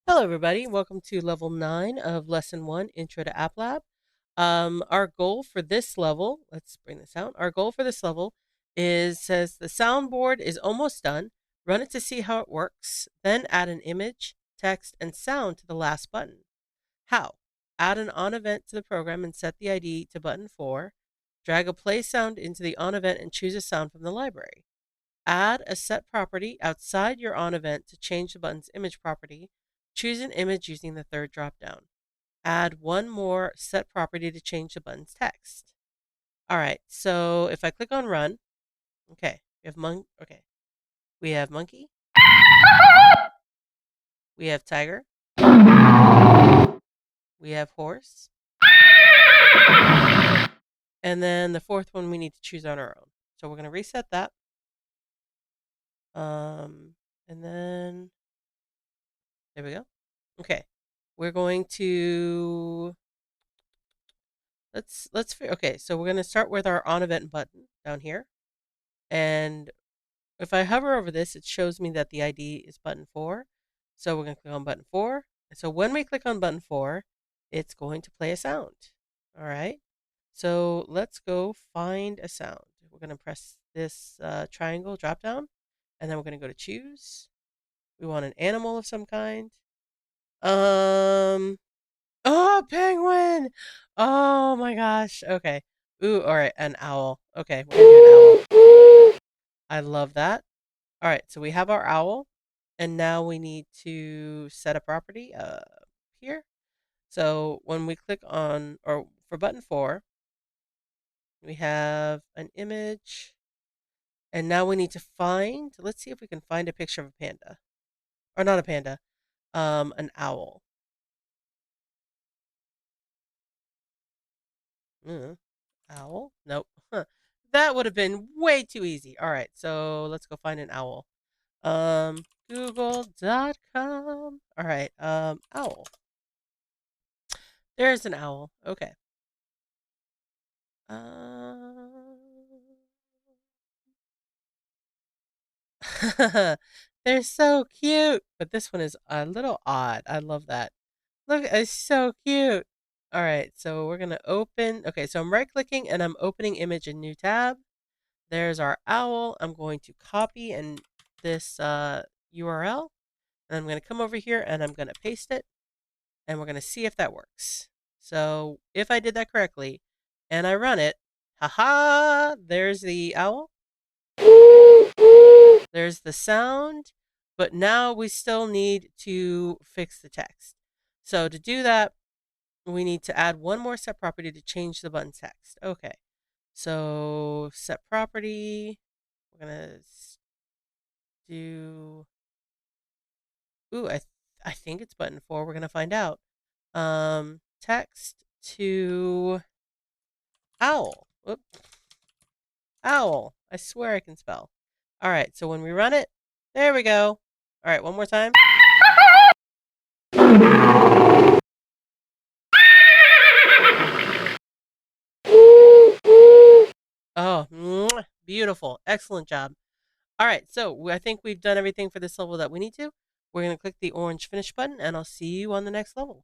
Hello, everybody. Welcome to level 9 of lesson 1, Intro to App Lab. Our goal for this level, let's bring this out. Our goal for this level says the soundboard is almost done. Run it to see how it works. Then add an image, text, and sound to the last button. How? Add an on event to the program and set the ID to button 4. Drag a play sound into the on event and choose a sound from the library. Add a set property outside your on event to change the button's image property. Choose an image using the third dropdown. Add one more set property to change the button's text. All right, so if I click on run, okay, we have monkey, we have tiger, we have horse, and then the fourth one we need to choose on our own. So we're going to reset that. And then there we go. Okay, we're going to okay, so we're going to start with our on event button down here. And if I hover over this, it shows me that the ID is button 4. So we're going to click on button 4. And so when we click on button 4, it's going to play a sound. All right. So let's go find a sound. We're going to press this triangle drop down, and then we're going to go to choose. We want an animal of some kind. Oh, penguin! Oh my gosh. Okay. Ooh, all right, an owl. Okay, we're gonna do an owl. I love that. All right, so we have our owl, and now we need to set a property here. So when we click on, or for button 4, we have an image, and now we need to find, let's see if we can find a picture of a panda. Or not a panda, an owl. Mm, owl? Nope. Huh. That would have been way too easy. All right, so let's go find an owl. Google.com. All right, owl. There's an owl. Okay. They're so cute, but this one is a little odd. I love that. Look, it's so cute. All right, so we're gonna open. Okay, so I'm right clicking and I'm opening image in new tab. There's our owl. I'm going to copy and this URL, and I'm going to come over here and I'm going to paste it, and we're going to see if that works. So if I did that correctly and I run it, haha, there's the owl. There's the sound, but now we still need to fix the text. So to do that, we need to add one more set property to change the button text. Okay, so set property, we're going to do, ooh, I think it's button 4. We're going to find out. Text to owl. Whoop. Owl. I swear I can spell. All right, so when we run it, there we go. All right, one more time. Oh, beautiful. Excellent job. All right, so I think we've done everything for this level that we need to. We're going to click the orange finish button, and I'll see you on the next level.